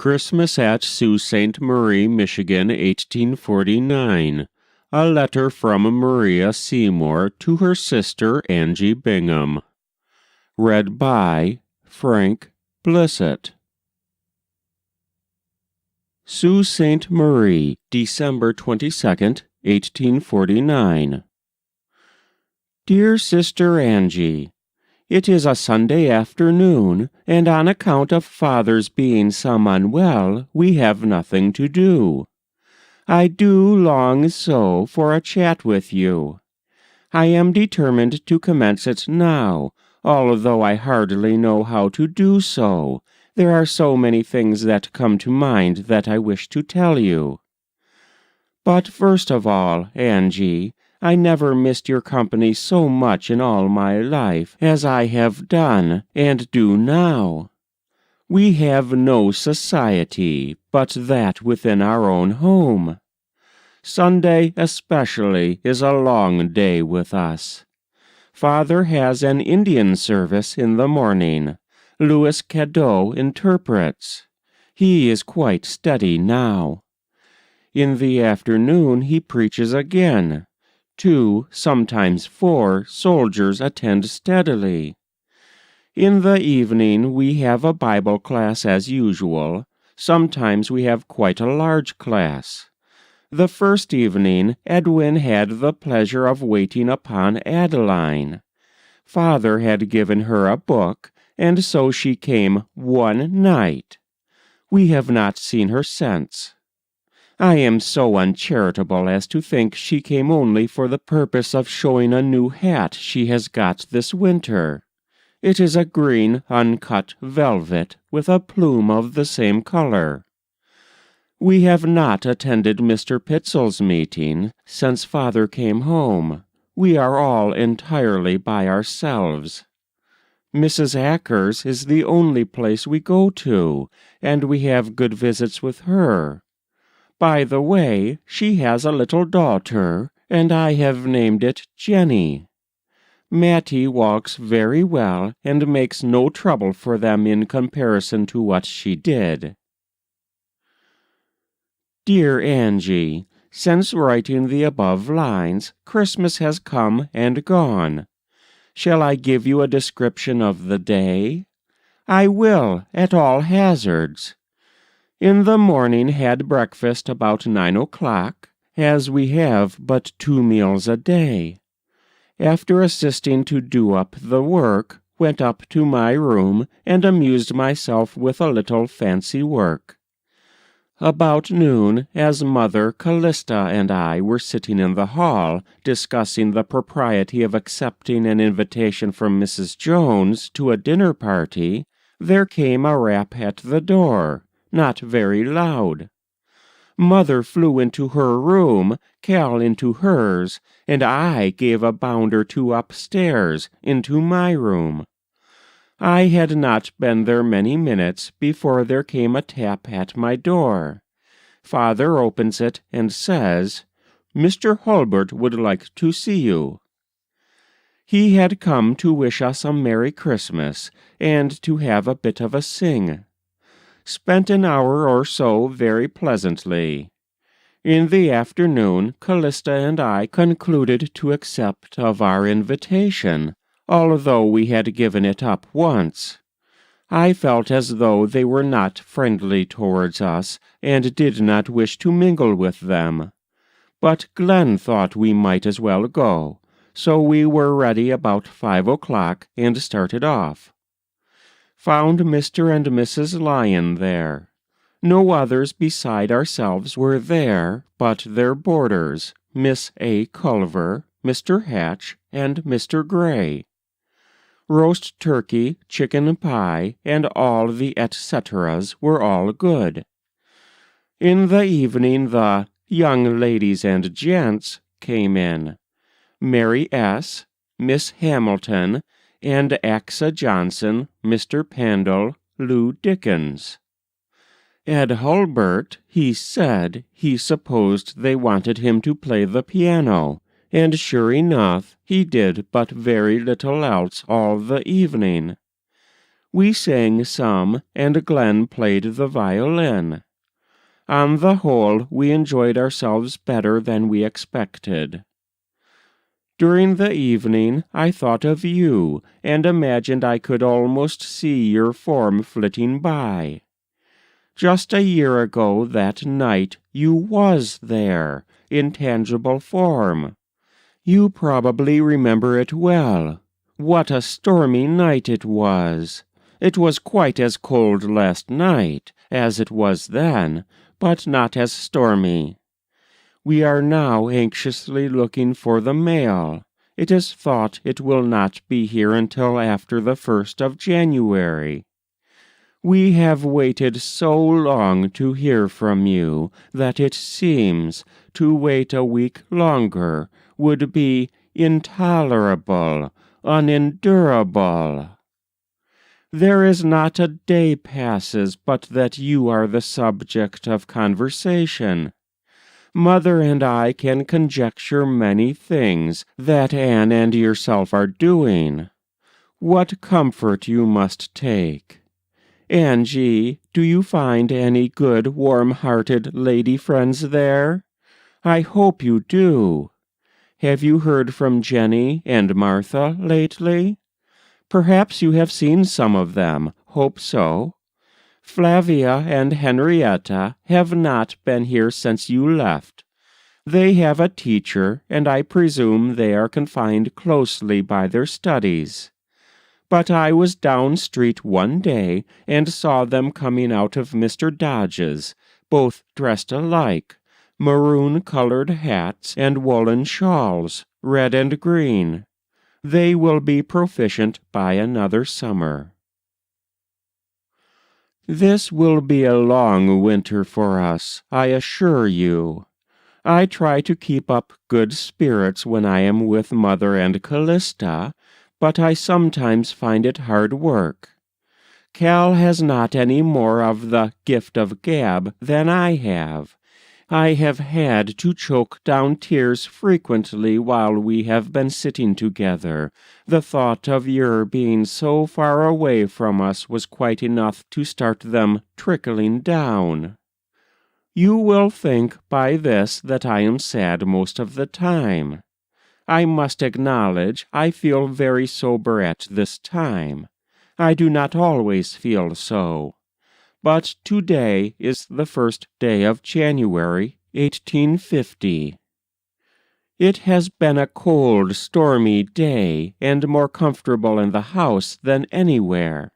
Christmas at Sault Ste. Marie, Michigan, 1849. A letter from Maria Seymour to her sister Angie Bingham. Read by Frank Blissett. Sault Ste. Marie, December 22nd, 1849. Dear Sister Angie, it is a Sunday afternoon, and on account of Father's being some unwell, we have nothing to do. I do long so for a chat with you. I am determined to commence it now, although I hardly know how to do so. There are so many things that come to mind that I wish to tell you. But first of all, Angie, I never missed your company so much in all my life as I have done and do now. We have no society but that within our own home. Sunday especially is a long day with us. Father has an Indian service in the morning. Louis Cadeau interprets. He is quite steady now. In the afternoon he preaches again. 2, sometimes 4, soldiers attend steadily. In the evening we have a Bible class as usual. Sometimes we have quite a large class. The first evening Edwin had the pleasure of waiting upon Adeline. Father had given her a book, and so she came one night. We have not seen her since. I am so uncharitable as to think she came only for the purpose of showing a new hat she has got this winter. It is a green, uncut velvet, with a plume of the same color. We have not attended Mr. Pitzel's meeting since Father came home. We are all entirely by ourselves. Mrs. Acker's is the only place we go to, and we have good visits with her. By the way, she has a little daughter, and I have named it Jenny. Mattie walks very well and makes no trouble for them in comparison to what she did. Dear Angie, since writing the above lines, Christmas has come and gone. Shall I give you a description of the day? I will, at all hazards. In the morning had breakfast about 9 o'clock, as we have but 2 meals a day. After assisting to do up the work, went up to my room and amused myself with a little fancy work. About noon, as Mother Calista and I were sitting in the hall, discussing the propriety of accepting an invitation from Mrs. Jones to a dinner party, there came a rap at the door, not very loud. Mother flew into her room, Cal into hers, and I gave a bound or two upstairs into my room. I had not been there many minutes before there came a tap at my door. Father opens it and says, "Mr. Hulbert would like to see you." He had come to wish us a Merry Christmas and to have a bit of a sing. Spent an hour or so very pleasantly. In the afternoon, Calista and I concluded to accept of our invitation, although we had given it up once. I felt as though they were not friendly towards us, and did not wish to mingle with them. But Glenn thought we might as well go, so we were ready about 5 o'clock and started off. Found Mr. and Mrs. Lyon there. No others beside ourselves were there, but their boarders, Miss A. Culver, Mr. Hatch, and Mr. Gray. Roast turkey, chicken pie, and all the et-ceteras were all good. In the evening the young ladies and gents came in. Mary S., Miss Hamilton, and Axa Johnson, Mr. Pandle, Lou Dickens. Ed Hulbert, he said he supposed they wanted him to play the piano, and sure enough he did but very little else all the evening. We sang some, and Glenn played the violin. On the whole, we enjoyed ourselves better than we expected. During the evening, I thought of you, and imagined I could almost see your form flitting by. Just a year ago that night, you was there, in tangible form. You probably remember it well. What a stormy night it was! It was quite as cold last night as it was then, but not as stormy. We are now anxiously looking for the mail. It is thought it will not be here until after the 1st of January. We have waited so long to hear from you that it seems to wait a week longer would be intolerable, unendurable. There is not a day passes but that you are the subject of conversation. Mother and I can conjecture many things that Anne and yourself are doing. What comfort you must take! Angie, do you find any good, warm-hearted lady friends there? I hope you do. Have you heard from Jenny and Martha lately? Perhaps you have seen some of them. Hope so. Flavia and Henrietta have not been here since you left. They have a teacher, and I presume they are confined closely by their studies. But I was down street one day and saw them coming out of Mr. Dodge's, both dressed alike, maroon-colored hats and woolen shawls, red and green. They will be proficient by another summer. This will be a long winter for us, I assure you. I try to keep up good spirits when I am with Mother and Calista, but I sometimes find it hard work. Cal has not any more of the gift of gab than I have. I have had to choke down tears frequently while we have been sitting together. The thought of your being so far away from us was quite enough to start them trickling down. You will think by this that I am sad most of the time. I must acknowledge I feel very sober at this time. I do not always feel so. But today is the 1st day of January, 1850. It has been a cold, stormy day, and more comfortable in the house than anywhere.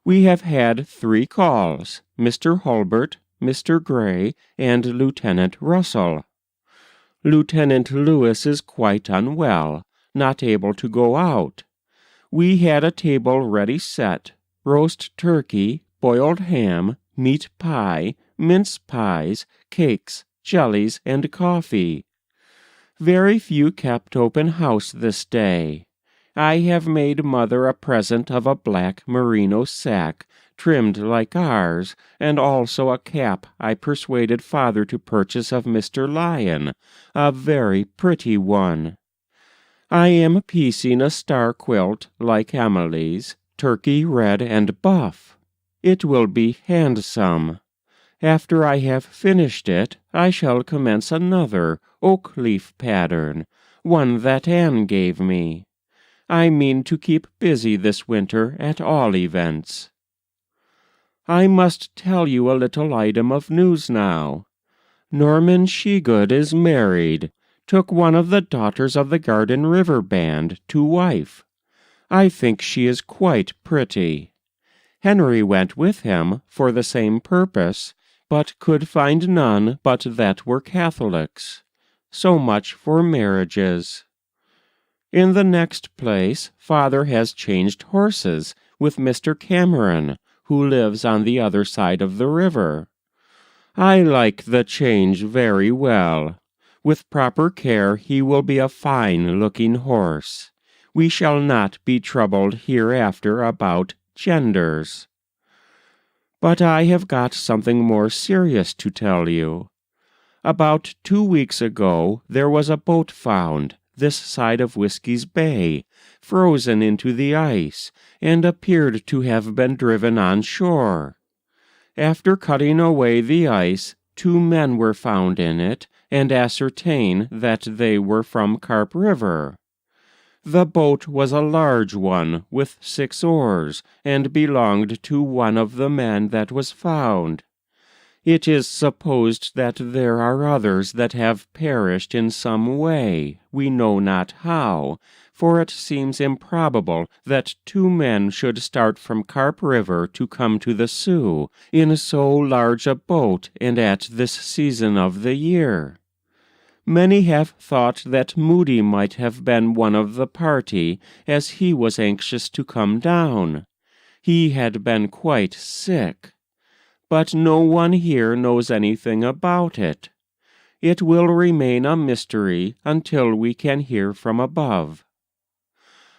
We have had 3 calls, Mr. Hulbert, Mr. Gray, and Lieutenant Russell. Lieutenant Lewis is quite unwell, not able to go out. We had a table ready set, roast turkey, boiled ham, meat pie, mince pies, cakes, jellies, and coffee. Very few kept open house this day. I have made Mother a present of a black merino sack, trimmed like ours, and also a cap I persuaded Father to purchase of Mr. Lyon, a very pretty one. I am piecing a star quilt like Emily's, turkey red and buff. It will be handsome. After I have finished it, I shall commence another oak leaf pattern, one that Anne gave me. I mean to keep busy this winter at all events. I must tell you a little item of news now. Norman Shegud is married, took one of the daughters of the Garden River Band to wife. I think she is quite pretty. Henry went with him for the same purpose, but could find none but that were Catholics. So much for marriages. In the next place, Father has changed horses with Mr. Cameron, who lives on the other side of the river. I like the change very well. With proper care he will be a fine-looking horse. We shall not be troubled hereafter about genders. But I have got something more serious to tell you. About 2 weeks ago there was a boat found, this side of Whiskey's Bay, frozen into the ice, and appeared to have been driven on shore. After cutting away the ice, 2 men were found in it, and ascertain that they were from Carp River. The boat was a large one, with 6 oars, and belonged to one of the men that was found. It is supposed that there are others that have perished in some way, we know not how, for it seems improbable that 2 men should start from Carp River to come to the Sault in so large a boat and at this season of the year. Many have thought that Moody might have been one of the party, as he was anxious to come down. He had been quite sick. But no one here knows anything about it. It will remain a mystery until we can hear from above.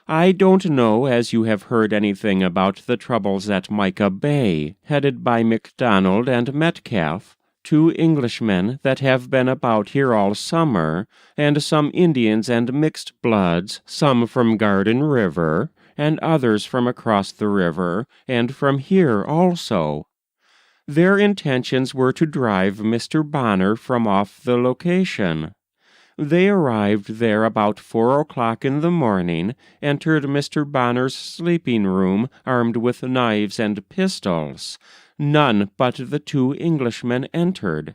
I don't know as you have heard anything about the troubles at Micah Bay, headed by MacDonald and Metcalfe, 2 Englishmen that have been about here all summer, and some Indians and mixed bloods, some from Garden River, and others from across the river, and from here also. Their intentions were to drive Mr. Bonner from off the location. They arrived there about 4 o'clock in the morning, entered Mr. Bonner's sleeping room armed with knives and pistols. None but the 2 Englishmen entered.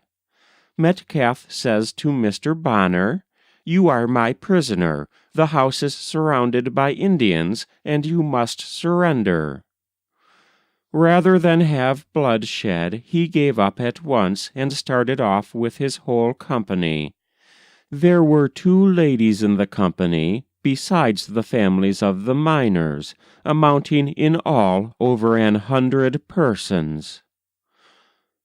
Metcalfe says to Mr. Bonner, "You are my prisoner. The house is surrounded by Indians, and you must surrender." Rather than have blood shed, he gave up at once and started off with his whole company. There were 2 ladies in the company, besides the families of the miners, amounting in all over 100 persons.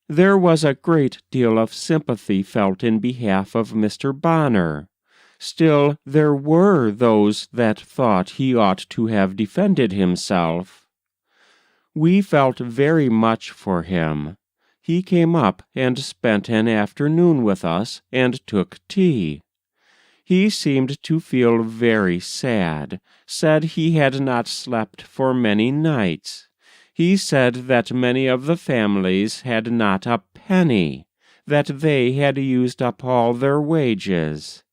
There was a great deal of sympathy felt in behalf of Mr. Bonner. Still, there were those that thought he ought to have defended himself. We felt very much for him. He came up and spent an afternoon with us and took tea. He seemed to feel very sad, said he had not slept for many nights. He said that many of the families had not a penny, that they had used up all their wages.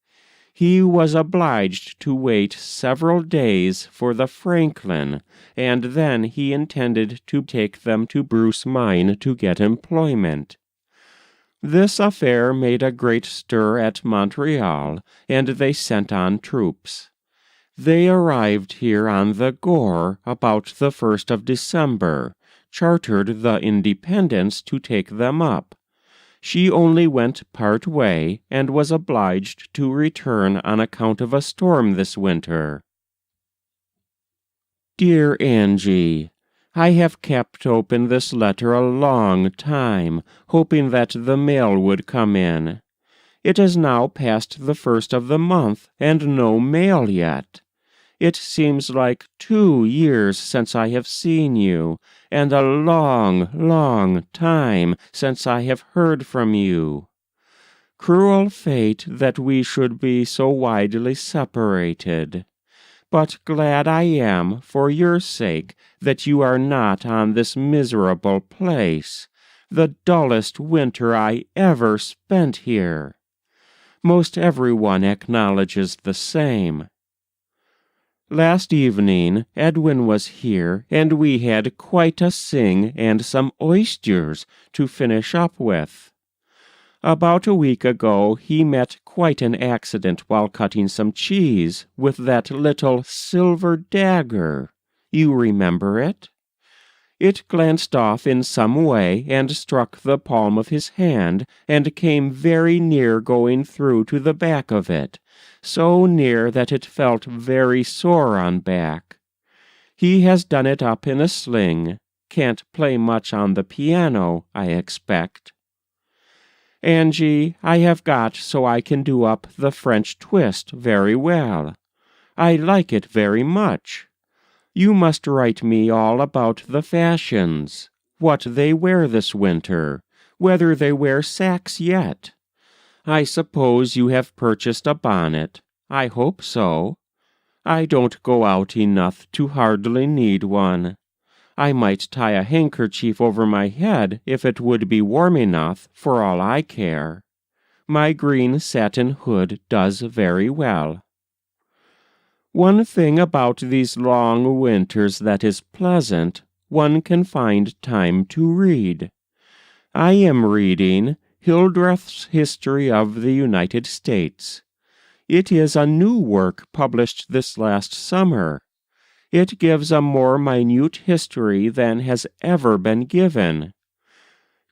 He was obliged to wait several days for the Franklin, and then he intended to take them to Bruce Mine to get employment. This affair made a great stir at Montreal, and they sent on troops. They arrived here on the Gore about the 1st of December, chartered the Independence to take them up. She only went part way, and was obliged to return on account of a storm this winter. Dear Angie, I have kept open this letter a long time, hoping that the mail would come in. It is now past the 1st of the month, and no mail yet. It seems like 2 years since I have seen you, and a long, long time since I have heard from you. Cruel fate that we should be so widely separated. But glad I am, for your sake, that you are not on this miserable place, the dullest winter I ever spent here. Most everyone acknowledges the same. Last evening Edwin was here, and we had quite a sing and some oysters to finish up with. About a week ago he met quite an accident while cutting some cheese with that little silver dagger. You remember it? It glanced off in some way and struck the palm of his hand, and came very near going through to the back of it, so near that it felt very sore on back. He has done it up in a sling. Can't play much on the piano, I expect. Angie, I have got so I can do up the French twist very well. I like it very much. You must write me all about the fashions, what they wear this winter, whether they wear sacks yet. I suppose you have purchased a bonnet. I hope so. I don't go out enough to hardly need one. I might tie a handkerchief over my head if it would be warm enough, for all I care. My green satin hood does very well. One thing about these long winters that is pleasant, one can find time to read. I am reading Hildreth's History of the United States. It is a new work published this last summer. It gives a more minute history than has ever been given.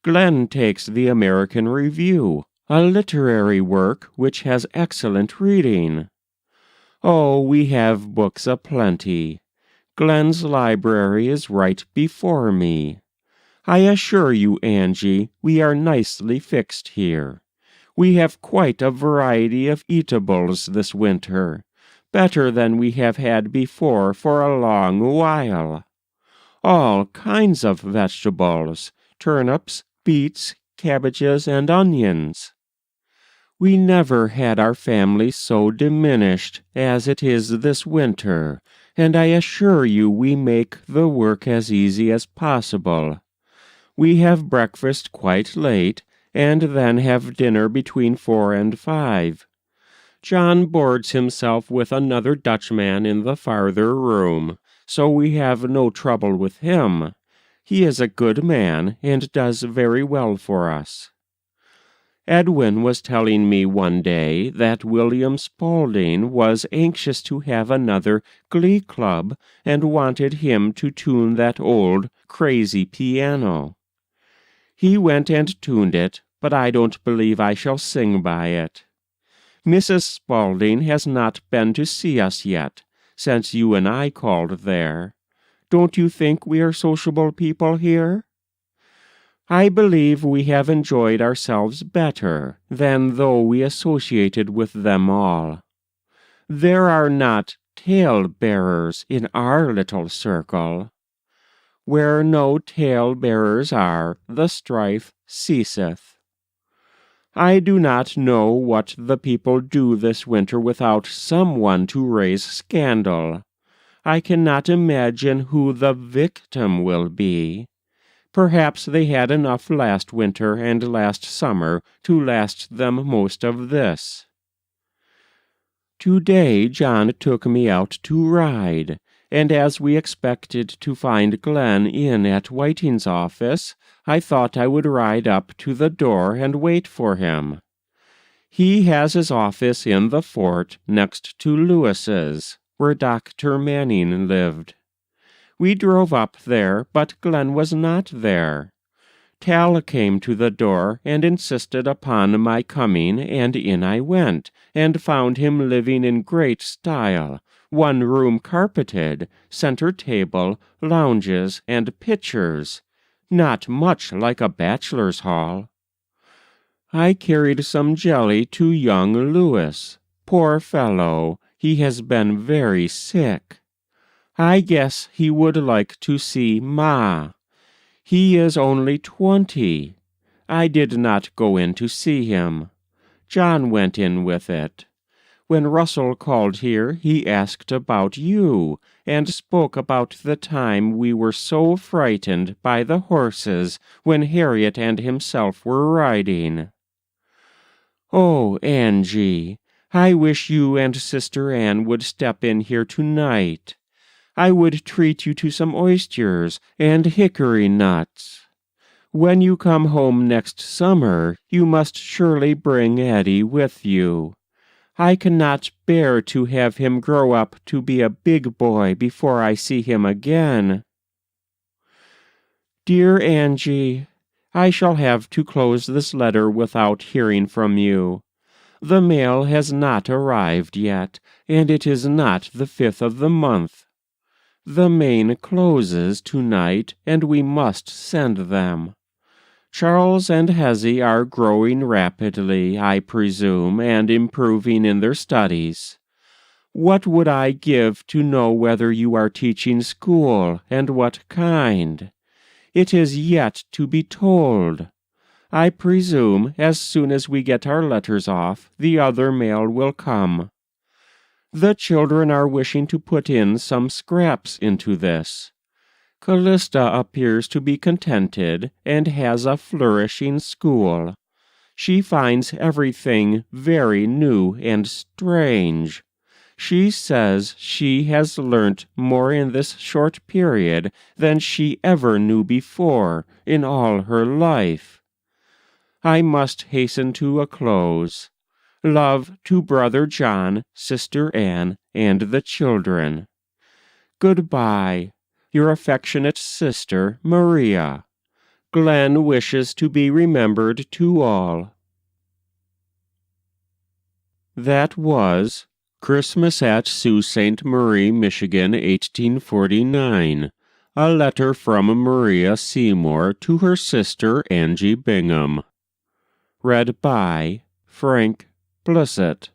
Glenn takes the American Review, a literary work which has excellent reading. Oh, we have books aplenty. Glenn's library is right before me. I assure you, Angie, we are nicely fixed here. We have quite a variety of eatables this winter, better than we have had before for a long while. All kinds of vegetables, turnips, beets, cabbages, and onions. We never had our family so diminished as it is this winter, and I assure you we make the work as easy as possible. We have breakfast quite late, and then have dinner between 4 and 5. John boards himself with another Dutchman in the farther room, so we have no trouble with him. He is a good man, and does very well for us. Edwin was telling me one day that William Spaulding was anxious to have another glee club and wanted him to tune that old, crazy piano. He went and tuned it, but I don't believe I shall sing by it. Mrs. Spaulding has not been to see us yet, since you and I called there. Don't you think we are sociable people here? I believe we have enjoyed ourselves better than though we associated with them all. There are not tale-bearers in our little circle. Where no tale-bearers are, the strife ceaseth. I do not know what the people do this winter without someone to raise scandal. I cannot imagine who the victim will be. Perhaps they had enough last winter and last summer to last them most of this. Today John took me out to ride, and as we expected to find Glenn in at Whiting's office, I thought I would ride up to the door and wait for him. He has his office in the fort next to Lewis's, where Dr. Manning lived. We drove up there, but Glenn was not there. Tal came to the door and insisted upon my coming, and in I went, and found him living in great style, one room carpeted, center table, lounges, and pictures, not much like a bachelor's hall. I carried some jelly to young Lewis. Poor fellow, he has been very sick. I guess he would like to see Ma. He is only 20. I did not go in to see him. John went in with it. When Russell called here, he asked about you, and spoke about the time we were so frightened by the horses when Harriet and himself were riding. Oh, Angie, I wish you and Sister Ann would step in here tonight. I would treat you to some oysters and hickory nuts. When you come home next summer, you must surely bring Eddie with you. I cannot bear to have him grow up to be a big boy before I see him again. Dear Angie, I shall have to close this letter without hearing from you. The mail has not arrived yet, and it is not the 5th of the month. The main closes tonight, and we must send them. Charles and Hezzy are growing rapidly, I presume, and improving in their studies. What would I give to know whether you are teaching school, and what kind? It is yet to be told. I presume, as soon as we get our letters off, the other mail will come. The children are wishing to put in some scraps into this. Calista appears to be contented and has a flourishing school. She finds everything very new and strange. She says she has learnt more in this short period than she ever knew before in all her life. I must hasten to a close. Love to Brother John, Sister Anne, and the children. Goodbye, your affectionate sister, Maria. Glenn wishes to be remembered to all. That was Christmas at Sault Ste. Marie, Michigan, 1849. A letter from Maria Seymour to her sister Angie Bingham. Read by Frank Blissett.